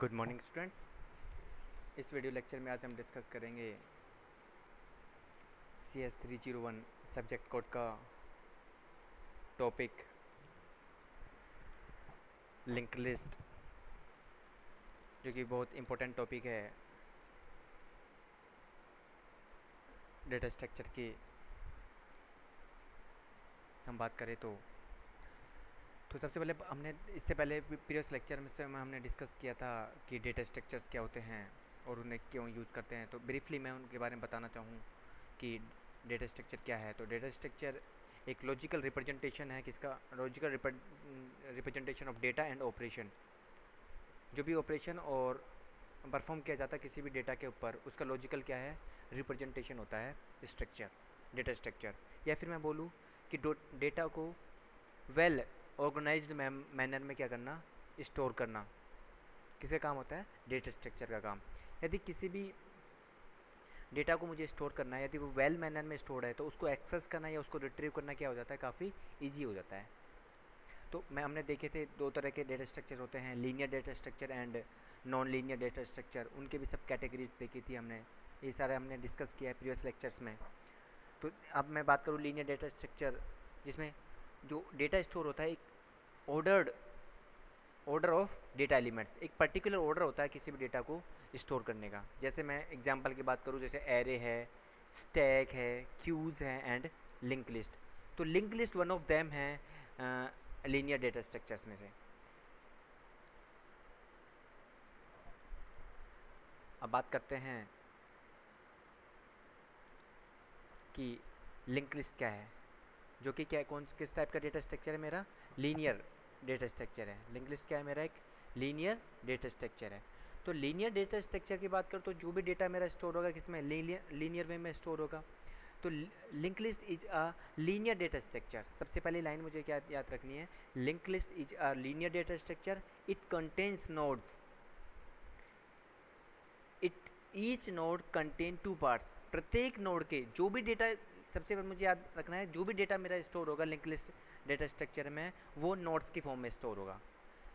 Good morning students. इस video lecture में आज हम डिस्कस करेंगे CS 301 सब्जेक्ट कोड का टॉपिक लिंक लिस्ट, जो कि बहुत इम्पोर्टेंट टॉपिक है डेटा स्ट्रक्चर की। हम बात करें तो सबसे पहले हमने इससे पहले प्रीवियस लेक्चर में से हमने डिस्कस किया था कि डेटा स्ट्रक्चर्स क्या होते हैं और उन्हें क्यों यूज़ करते हैं। तो ब्रीफली मैं उनके बारे में बताना चाहूँ कि डेटा स्ट्रक्चर क्या है। तो डेटा स्ट्रक्चर एक लॉजिकल रिप्रेजेंटेशन है, किसका? Logical representation of data and operation. जो भी ऑपरेशन और परफॉर्म किया जाता है किसी भी डेटा के ऊपर, उसका लॉजिकल क्या है? रिप्रेजेंटेशन होता है स्ट्रक्चर, डेटा स्ट्रक्चर। या फिर मैं बोलूँ कि डेटा को वेल ऑर्गेनाइज्ड मैनर में क्या करना? स्टोर करना। किसका काम होता है? डेटा स्ट्रक्चर का काम। यदि किसी भी डेटा को मुझे स्टोर करना है, यदि वो वेल मैनर में स्टोर है, तो उसको एक्सेस करना या उसको रिट्रीव करना क्या हो जाता है? काफ़ी ईजी हो जाता है। तो हमने देखे थे दो तरह के डेटा स्ट्रक्चर होते हैं, linear data structure and non linear data structure. उनके भी सब कैटेगरीज देखी थी हमने, ये सारे हमने डिस्कस किया है प्रीवियस लेक्चर्स में। तो अब मैं बात करूँ लीनियर डेटा स्ट्रक्चर, जिसमें जो डेटा स्टोर होता है एक ऑर्डर ऑफ डेटा एलिमेंट्स, एक पर्टिकुलर ऑर्डर होता है किसी भी डेटा को स्टोर करने का। जैसे मैं एग्जांपल की बात करूँ, जैसे एरे है, स्टैक है, क्यूज है एंड लिंक लिस्ट। तो link list one of them है लीनियर डेटा स्ट्रक्चर्स में से। अब बात करते हैं कि लिंक लिस्ट क्या है, जो कि क्या किस टाइप का डेटा स्ट्रक्चर है? मेरा लीनियर डेटा स्ट्रक्चर है। लिंक लिस्ट क्या है? मेरा एक लीनियर डेटा स्ट्रक्चर है। तो लीनियर डेटा स्ट्रक्चर की बात करूँ तो जो भी डेटा मेरा स्टोर होगा किसमें? लीनियर वे में स्टोर होगा। तो link list is a linear data structure. सबसे पहली लाइन मुझे क्या याद रखनी है? Link list is a linear data structure, it contains nodes, it each node contain two parts. प्रत्येक नोड के जो भी डेटा, सबसे पहले मुझे याद रखना है, जो भी डेटा मेरा स्टोर होगा लिंक लिस्ट डेटा स्ट्रक्चर में, वो नोड्स की फॉर्म में स्टोर होगा।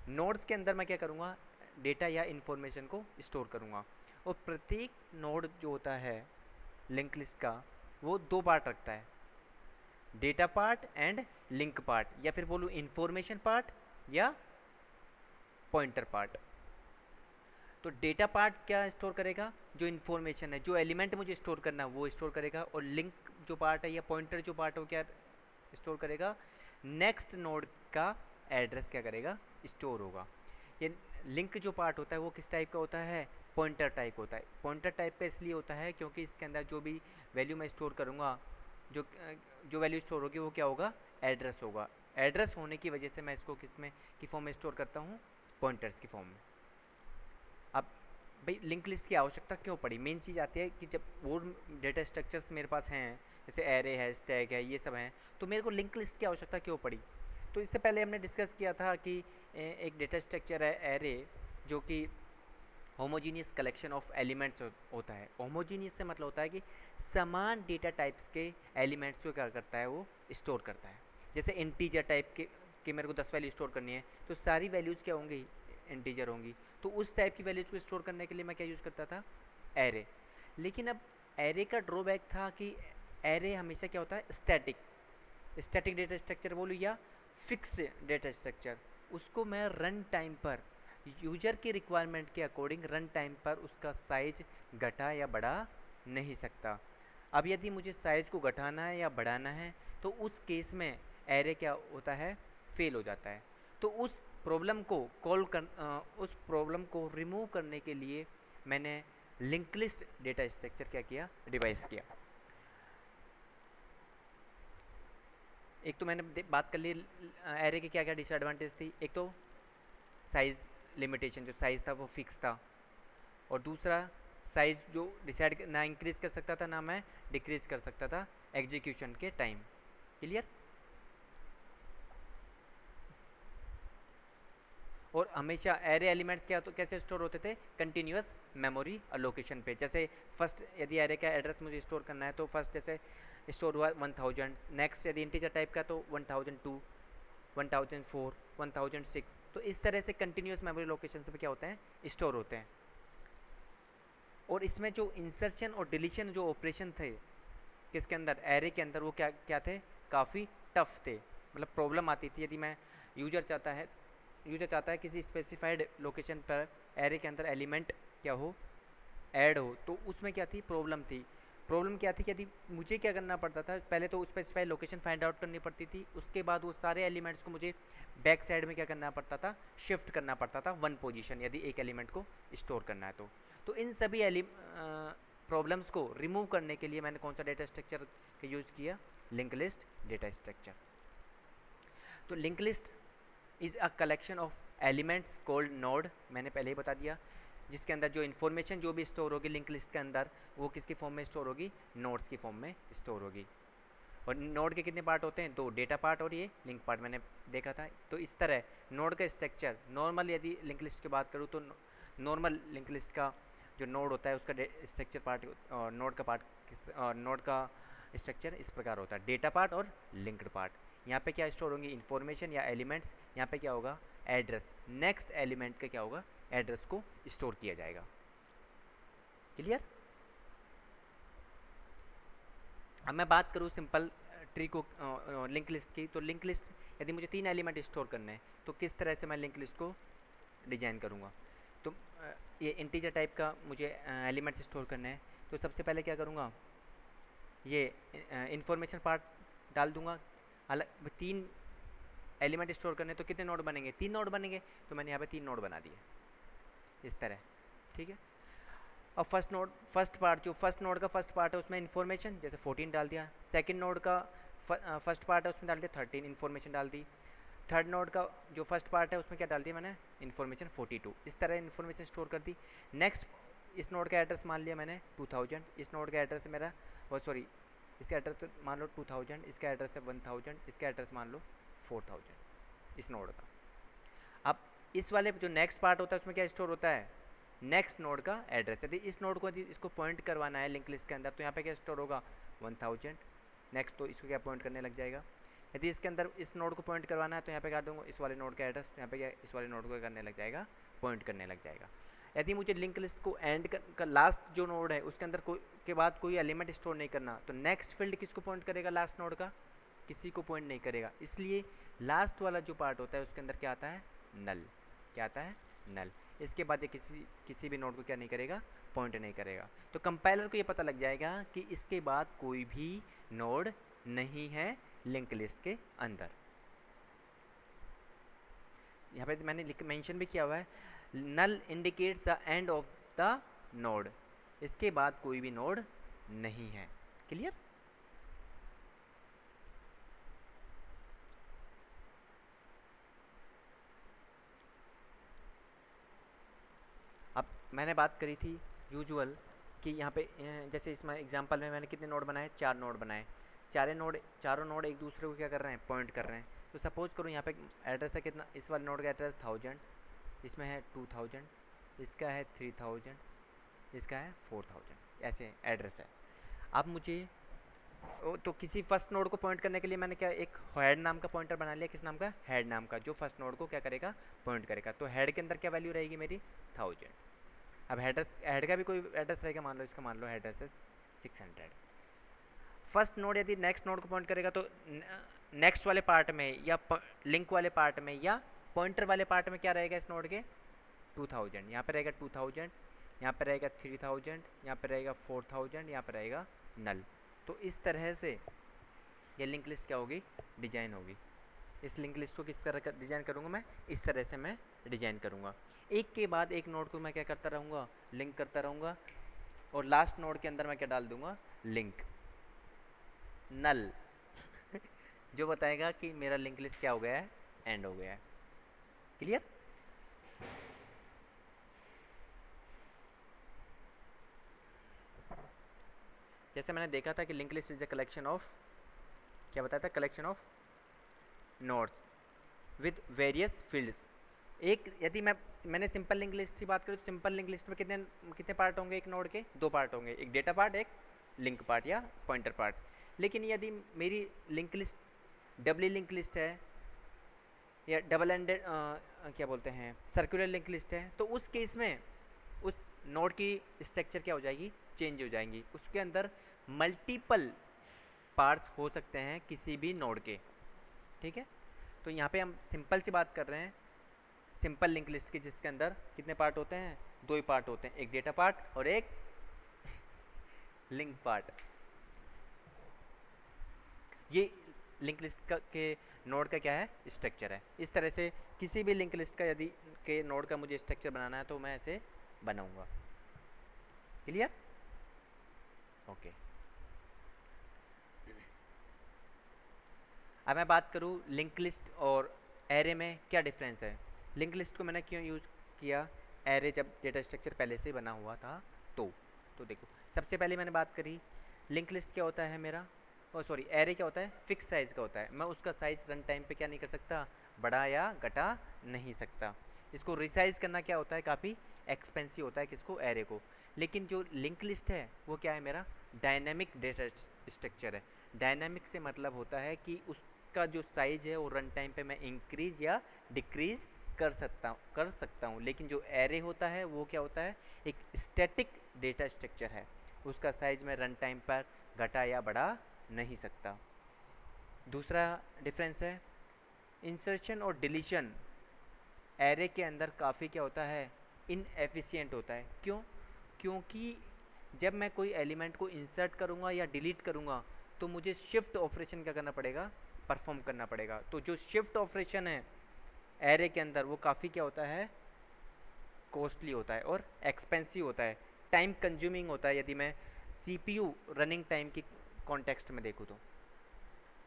नोड्स के अंदर मैं क्या करूँगा? डेटा या इन्फॉर्मेशन को स्टोर करूँगा। और प्रत्येक नोड जो होता है लिंक लिस्ट का, वो दो पार्ट रखता है, data part and link part, या फिर बोलूँ इन्फॉर्मेशन पार्ट या पॉइंटर पार्ट। तो डेटा पार्ट क्या स्टोर करेगा? जो इन्फॉर्मेशन है, जो एलिमेंट मुझे स्टोर करना है वो स्टोर करेगा। और लिंक जो पार्ट है या पॉइंटर जो पार्ट है वो क्या स्टोर करेगा? नेक्स्ट नोड का एड्रेस क्या करेगा? स्टोर होगा। ये लिंक जो पार्ट होता है वो किस टाइप का होता है? पॉइंटर टाइप होता है। पॉइंटर टाइप का इसलिए होता है क्योंकि इसके अंदर जो भी वैल्यू मैं स्टोर करूँगा, जो जो वैल्यू स्टोर होगी वो क्या होगा? एड्रेस होगा। एड्रेस होने की वजह से मैं इसको किस में की फॉर्म में स्टोर करता हूँ? पॉइंटर्स की फॉर्म में। अब भाई लिंक लिस्ट की आवश्यकता क्यों पड़ी? मेन चीज़ आती है कि जब वो डेटा स्ट्रक्चर्स मेरे पास हैं, जैसे एरे है, स्टैक है, ये सब हैं, तो मेरे को लिंक लिस्ट की आवश्यकता क्यों पड़ी? तो इससे पहले हमने डिस्कस किया था कि एक डेटा स्ट्रक्चर है एरे, जो कि होमोजीनियस कलेक्शन ऑफ एलिमेंट्स होता है। होमोजीनियस से मतलब होता है कि समान डेटा टाइप्स के एलिमेंट्स को क्या करता है? वो स्टोर करता है। जैसे इंटीजर टाइप के मेरे को 10 वैल्यू स्टोर करनी है, तो सारी वैल्यूज़ क्या होंगी? इंटीजर होंगी। तो उस टाइप की वैल्यूज़ को स्टोर करने के लिए मैं क्या यूज़ करता था? एरे। लेकिन अब एरे का ड्रॉबैक था कि एरे हमेशा क्या होता है? स्टैटिक। स्टैटिक डेटा स्ट्रक्चर बोलूँ या फिक्स्ड डेटा स्ट्रक्चर, उसको मैं रन टाइम पर यूजर की रिक्वायरमेंट के अकॉर्डिंग रन टाइम पर उसका साइज घटा या बढ़ा नहीं सकता। अब यदि मुझे साइज को घटाना है या बढ़ाना है, तो उस केस में एरे क्या होता है? फेल हो जाता है। तो उस प्रॉब्लम को उस प्रॉब्लम को रिमूव करने के लिए मैंने लिंक लिस्ट डेटा स्ट्रक्चर क्या किया? डिवाइस किया। एक तो मैंने बात कर ली एरे की क्या क्या डिसएडवांटेज थी। एक तो साइज़ लिमिटेशन, जो साइज़ था वो फिक्स था। और दूसरा, साइज़ जो डिसाइड ना इंक्रीज कर सकता था ना मैं डिक्रीज कर सकता था एग्जीक्यूशन के टाइम। क्लियर? और हमेशा एरे एलिमेंट्स क्या तो कैसे स्टोर होते थे? कंटिन्यूस मेमोरी अलोकेशन पे। जैसे फर्स्ट यदि एरे का एड्रेस मुझे स्टोर करना है, तो फर्स्ट जैसे स्टोर हुआ 1000, नेक्स्ट यदि इंटीजर टाइप का तो 1002, 1004, 1006, तो इस तरह से कंटिन्यूस मेमोरी लोकेशन पे क्या होते हैं, स्टोर होते हैं। और इसमें जो इंसर्शन और डिलीशन जो ऑपरेशन थे किसके अंदर, एरे के अंदर, वो क्या क्या थे, काफ़ी टफ थे। मतलब प्रॉब्लम आती थी यदि मैं यूजर चाहता है किसी स्पेसिफाइड लोकेशन पर एरे के अंदर एलिमेंट क्या हो, ऐड हो, तो उसमें क्या थी, प्रॉब्लम क्या थी कि यदि मुझे क्या करना पड़ता था, पहले तो स्पेसिफाइड लोकेशन फाइंड आउट करनी पड़ती थी, उसके बाद वो सारे एलिमेंट्स को मुझे बैक साइड में क्या करना पड़ता था, शिफ्ट करना पड़ता था वन पोजीशन, यदि एक एलिमेंट को स्टोर करना है तो इन सभी प्रॉब्लम्स को रिमूव करने के लिए मैंने कौन सा डेटा स्ट्रक्चर का यूज़ किया, लिंक लिस्ट डेटा स्ट्रक्चर। तो link list is a collection of elements called node, मैंने पहले ही बता दिया, जिसके अंदर जो इन्फॉर्मेशन जो भी स्टोर होगी लिंक लिस्ट के अंदर, वो किसकी फॉर्म में स्टोर होगी, नोड्स की फॉर्म में स्टोर होगी। और नोड के कितने पार्ट होते हैं, दो, डेटा पार्ट और ये लिंक पार्ट, मैंने देखा था। तो इस तरह नोड का स्ट्रक्चर, नॉर्मल यदि लिंक लिस्ट की बात करूँ तो नॉर्मल लिंक लिस्ट का जो नोड होता है उसका स्ट्रक्चर पार्ट, नोड का स्ट्रक्चर इस प्रकार होता है, डेटा पार्ट और लिंक्ड पार्ट। यहाँ पे क्या स्टोर होंगी, इन्फॉर्मेशन या एलिमेंट्स, यहाँ पे क्या होगा, एड्रेस, नेक्स्ट एलिमेंट का क्या होगा, एड्रेस को स्टोर किया जाएगा। क्लियर। अब मैं बात करूँ सिंपल ट्री को लिंक लिस्ट की, तो लिंक लिस्ट यदि मुझे 3 एलिमेंट स्टोर करने हैं तो किस तरह से मैं लिंक लिस्ट को डिजाइन करूँगा। तो ये इंटीजर टाइप का मुझे एलिमेंट स्टोर करना है, तो सबसे पहले क्या करूँगा, ये इंफॉर्मेशन पार्ट डाल दूंगा। अलग 3 एलिमेंट स्टोर करने तो कितने नोड बनेंगे, 3 नोड बनेंगे, तो मैंने यहाँ पे 3 नोड बना दिए इस तरह, ठीक है। और फर्स्ट पार्ट, जो फर्स्ट नोड का फर्स्ट पार्ट है उसमें इन्फॉर्मेशन जैसे 14 डाल दिया, सेकंड नोड का फर्स्ट पार्ट है उसमें डाल दिया 13 इन्फॉर्मेशन डाल दी, थर्ड नोड का जो फर्स्ट पार्ट है उसमें क्या डाल दिया मैंने, इन्फॉर्मेशन 42, इस तरह इन्फॉर्मेशन स्टोर कर दी। नेक्स्ट इस नोड का एड्रेस मान लिया मैंने 2000, इस नोड का एड्रेस मेरा सॉरी इसका एड्रेस मान लो 2000, इसका एड्रेस है 1000, इसका एड्रेस मान लो 4000 इस नोड का। अब इस वाले जो नेक्स्ट पार्ट होता है उसमें क्या स्टोर होता है, नेक्स्ट नोड का एड्रेस। यदि इस नोड को इसको पॉइंट करवाना है लिंक लिस्ट के अंदर तो यहाँ पे क्या स्टोर होगा 1000, नेक्स्ट, तो इसको क्या पॉइंट करने लग जाएगा। यदि इसके अंदर इस नोड को पॉइंट करवाना है तो यहाँ पे कर दूंगा इस वाले नोड का एड्रेस, तो यहाँ पे क्या इस वाले नोड को करने लग जाएगा, पॉइंट करने लग जाएगा। यदि मुझे लिंक लिस्ट को एंड का लास्ट जो नोड है उसके अंदर के बाद कोई एलिमेंट स्टोर नहीं करना, तो नेक्स्ट फील्ड किसको पॉइंट करेगा, लास्ट नोड का, किसी को पॉइंट नहीं करेगा। इसलिए लास्ट वाला जो पार्ट होता है उसके अंदर क्या आता है, नल, क्या आता है, नल। इसके बाद ये किसी भी नोड को क्या नहीं करेगा, पॉइंट नहीं करेगा। तो कंपाइलर को ये पता लग जाएगा कि इसके बाद कोई भी नोड नहीं है लिंक लिस्ट के अंदर। यहाँ पे मैंने मेंशन भी किया हुआ है, null indicates the end of the node, इसके बाद कोई भी नोड नहीं है। क्लियर। अब मैंने बात करी थी यूजुअल कि यहाँ पे जैसे इसमें एग्जांपल में मैंने कितने नोड बनाए, 4 नोड बनाए, चारों नोड एक दूसरे को क्या कर रहे हैं, पॉइंट कर रहे हैं। तो सपोज करो यहाँ पे एड्रेस है कितना, इस वाले नोड का एड्रेस 1000, इसमें है 2000, इसका है 3000, इसका है 4000, ऐसे एड्रेस है। अब मुझे तो किसी फर्स्ट नोड को पॉइंट करने के लिए मैंने क्या एक हेड नाम का पॉइंटर बना लिया, किस नाम का, हेड नाम का, जो फर्स्ट नोड को क्या करेगा, पॉइंट करेगा। तो हेड के अंदर क्या वैल्यू रहेगी मेरी, 1000। अब हेड का भी कोई एड्रेस रहेगा, मान लो इसका, मान लो एड्रेस है 600। फर्स्ट नोड यदि नेक्स्ट नोड को पॉइंट करेगा तो नेक्स्ट वाले पार्ट में या लिंक वाले पार्ट में या पॉइंटर वाले पार्ट में क्या रहेगा इस नोड के, 2000, यहाँ पे रहेगा 2000, यहाँ पे रहेगा 3000, यहाँ पे रहेगा 4000, यहाँ पे रहेगा नल। तो इस तरह से ये लिंक लिस्ट क्या होगी, डिजाइन होगी। इस लिंक लिस्ट को किस तरह का डिजाइन करूँगा मैं, इस तरह से मैं डिजाइन करूँगा। एक के बाद एक नोड को मैं क्या करता रहूँगा, लिंक करता रहूँगा, और लास्ट नोड के अंदर मैं क्या डाल दूंगा, लिंक, नल जो बताएगा कि मेरा लिंक लिस्ट क्या हो गया है, एंड हो गया है। क्लियर। जैसे मैंने देखा था कि link list is a collection of, क्या बताया था, collection of nodes with various fields. एक यदि मैंने सिंपल लिंक लिस्ट की बात करूँ तो सिंपल लिंक लिस्ट में कितने पार्ट होंगे, एक नोड के 2 पार्ट होंगे, एक डेटा पार्ट, एक लिंक पार्ट या पॉइंटर पार्ट। लेकिन यदि मेरी लिंक लिस्ट डबली लिंक लिस्ट है, या डबल एंडेड क्या बोलते हैं सर्कुलर लिंक लिस्ट है, तो उस केस में उस नोड की स्ट्रक्चर क्या हो जाएगी, चेंज हो जाएंगी। उसके अंदर मल्टीपल पार्ट्स हो सकते हैं किसी भी नोड के, ठीक है। तो यहाँ पे हम सिंपल सी बात कर रहे हैं सिंपल लिंक लिस्ट की, जिसके अंदर कितने पार्ट होते हैं, दो ही पार्ट होते हैं, एक डेटा पार्ट और एक लिंक पार्ट। ये लिंक लिस्ट का के नोड का क्या है, स्ट्रक्चर है। इस तरह से किसी भी लिंक लिस्ट का यदि के नोड का मुझे स्ट्रक्चर बनाना है तो मैं ऐसे बनाऊंगा। क्लियर? ओके। अब मैं बात करूँ लिंक लिस्ट और एरे में क्या डिफरेंस है। लिंक लिस्ट को मैंने क्यों यूज़ किया, एरे जब डेटा स्ट्रक्चर पहले से बना हुआ था तो देखो सबसे पहले मैंने बात करी लिंक लिस्ट क्या होता है मेरा, सॉरी एरे क्या होता है, फिक्स साइज़ का होता है। मैं उसका साइज़ रन टाइम पे क्या नहीं कर सकता, बढ़ा या घटा नहीं सकता। इसको रिसाइज करना क्या होता है, काफ़ी एक्सपेंसिव होता है किसको, एरे को। लेकिन जो लिंक लिस्ट है वो क्या है, मेरा डायनेमिक डेटा स्ट्रक्चर है। डायनेमिक से मतलब होता है कि उसका जो साइज है वो रन टाइम पे मैं इंक्रीज या डिक्रीज कर सकता हूँ। लेकिन जो एरे होता है वो क्या होता है, एक स्टैटिक डेटा स्ट्रक्चर है, उसका साइज मैं रन टाइम पर घटा या बढ़ा नहीं सकता। दूसरा डिफरेंस है इंसर्शन और डिलीशन एरे के अंदर काफ़ी क्या होता है, इनएफिशिएंट होता है। क्यों? क्योंकि जब मैं कोई एलिमेंट को इंसर्ट करूँगा या डिलीट करूँगा तो मुझे शिफ्ट ऑपरेशन क्या करना पड़ेगा, परफॉर्म करना पड़ेगा। तो जो शिफ्ट ऑपरेशन है एरे के अंदर वो काफ़ी क्या होता है, कॉस्टली होता है और एक्सपेंसिव होता है, टाइम कंज्यूमिंग होता है यदि मैं सीपीयू रनिंग टाइम की कॉन्टेक्स्ट में देखूँ तो।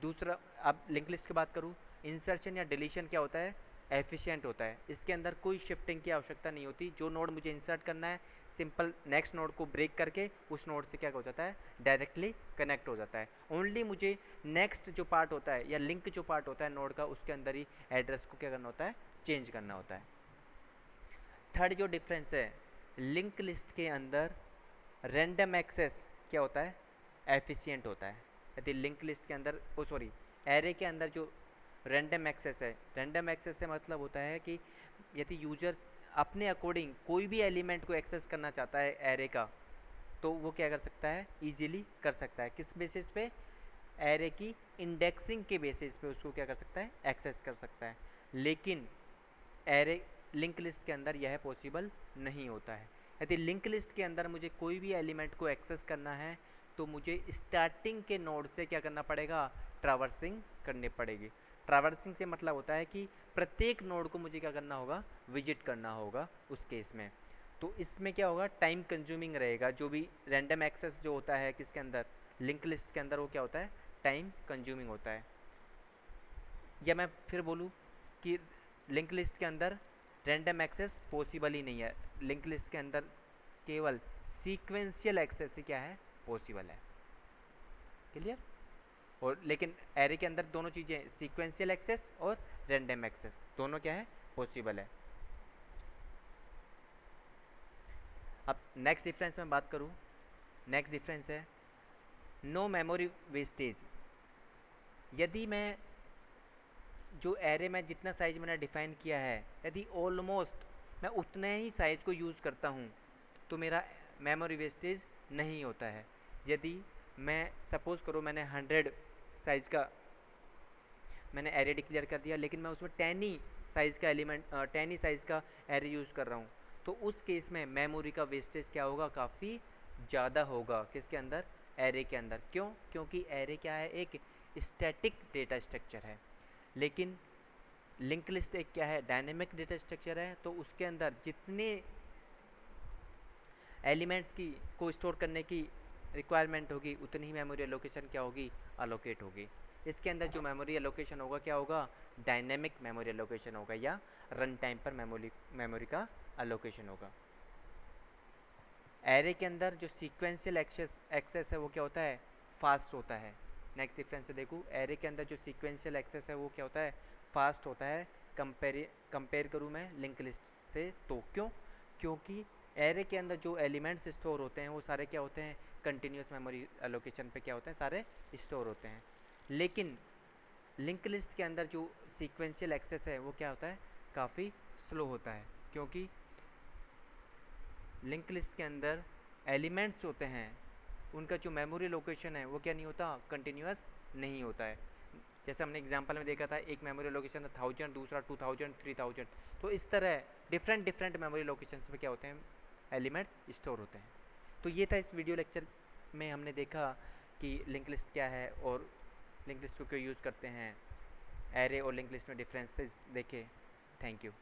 दूसरा, अब लिंक लिस्ट की बात करूँ, इंसर्शन या डिलीशन क्या होता है, एफिशिएंट होता है। इसके अंदर कोई शिफ्टिंग की आवश्यकता नहीं होती। जो नोड मुझे इंसर्ट करना है सिंपल नेक्स्ट नोड को ब्रेक करके उस नोड से क्या हो जाता है, डायरेक्टली कनेक्ट हो जाता है। ओनली मुझे नेक्स्ट जो पार्ट होता है या लिंक जो पार्ट होता है नोड का, उसके अंदर ही एड्रेस को क्या करना होता है, चेंज करना होता है। थर्ड जो डिफरेंस है, लिंक लिस्ट के अंदर रैंडम एक्सेस क्या होता है, एफिशिएंट होता है। यदि लिंक लिस्ट के अंदर एरे के अंदर जो रैंडम एक्सेस है, रैंडम एक्सेस से मतलब होता है कि यदि यूजर अपने अकॉर्डिंग कोई भी एलिमेंट को एक्सेस करना चाहता है एरे का, तो वो क्या कर सकता है, इजीली कर सकता है। किस बेसिस पे, एरे की इंडेक्सिंग के बेसिस पे उसको क्या कर सकता है, एक्सेस कर सकता है। लेकिन एरे लिंक लिस्ट के अंदर यह पॉसिबल नहीं होता है। यदि लिंक लिस्ट के अंदर मुझे कोई भी एलिमेंट को एक्सेस करना है तो मुझे स्टार्टिंग के नोड से क्या करना पड़ेगा, ट्रैवर्सिंग करनी पड़ेगी। ट्रैवर्सिंग से मतलब होता है कि प्रत्येक नोड को मुझे क्या करना होगा, विजिट करना होगा उस केस में। तो इसमें क्या होगा, टाइम कंज्यूमिंग रहेगा। जो भी रैंडम एक्सेस जो होता है किसके अंदर, लिंक लिस्ट के अंदर, वो क्या होता है, टाइम कंज्यूमिंग होता है। या मैं फिर बोलूँ कि लिंक लिस्ट के अंदर रैंडम एक्सेस पॉसिबल ही नहीं है। लिंक लिस्ट के अंदर केवल सीक्वेंशियल एक्सेस ही क्या है, पॉसिबल है। क्लियर? और लेकिन एरे के अंदर दोनों चीज़ें, सीक्वेंशियल एक्सेस और रैंडम एक्सेस, दोनों क्या है, पॉसिबल है। अब नेक्स्ट डिफरेंस में बात करूँ, नेक्स्ट डिफरेंस है नो मेमोरी वेस्टेज। यदि मैं जो एरे में जितना साइज मैंने डिफाइन किया है, यदि ऑलमोस्ट मैं उतने ही साइज को यूज़ करता हूँ तो मेरा मेमोरी वेस्टेज नहीं होता है। यदि मैं सपोज़ करो मैंने 100 साइज़ का मैंने एरे डिक्लेयर कर दिया, लेकिन मैं उसमें 10 साइज़ का एलिमेंट 10 साइज़ का एरे यूज़ कर रहा हूँ, तो उस केस में मेमोरी का वेस्टेज क्या होगा, काफ़ी ज़्यादा होगा। किसके अंदर, एरे के अंदर। क्यों? क्योंकि एरे क्या है, एक स्टैटिक डेटा स्ट्रक्चर है। लेकिन लिंक लिस्ट एक क्या है, डायनेमिक डेटा स्ट्रक्चर है। तो उसके अंदर जितने एलिमेंट्स की को स्टोर करने की रिक्वायरमेंट होगी उतनी ही मेमोरी एलोकेशन क्या होगी, अलोकेट होगी। इसके अंदर जो मेमोरी एलोकेशन होगा क्या होगा, डायनेमिक मेमोरी एलोकेशन होगा या रन टाइम पर मेमोरी का एलोकेशन होगा। एरे के अंदर जो सीक्वेंशियल एक्सेस है वो क्या होता है, फास्ट होता है। नेक्स्ट डिफरेंस से देखूँ, एरे के अंदर जो सीक्वेंशियल एक्सेस है वो क्या होता है, फास्ट होता है। कंपेयर करूँ मैं लिंक लिस्ट से तो क्यों, क्योंकि एरे के अंदर जो एलिमेंट्स स्टोर होते हैं वो सारे क्या होते हैं, कंटिन्यूस मेमोरी एलोकेशन पे क्या होते हैं, सारे स्टोर होते हैं। लेकिन लिंक लिस्ट के अंदर जो सीक्वेंशियल एक्सेस है वो क्या होता है, काफ़ी स्लो होता है, क्योंकि लिंक लिस्ट के अंदर एलिमेंट्स होते हैं, उनका जो मेमोरी लोकेशन है वो क्या नहीं होता, कंटिन्यूस नहीं होता है। जैसे हमने एग्जांपल में देखा था, एक मेमोरी लोकेशन 1000, दूसरा 2000, 3000, तो इस तरह डिफरेंट डिफरेंट मेमोरी लोकेशंस में क्या होते हैं, एलिमेंट्स स्टोर होते हैं। तो ये था इस वीडियो लेक्चर में, हमने देखा कि लिंक लिस्ट क्या है और लिंक लिस्ट को क्यों यूज़ करते हैं, एरे और लिंक लिस्ट में डिफरेंसेस देखे। Thank you.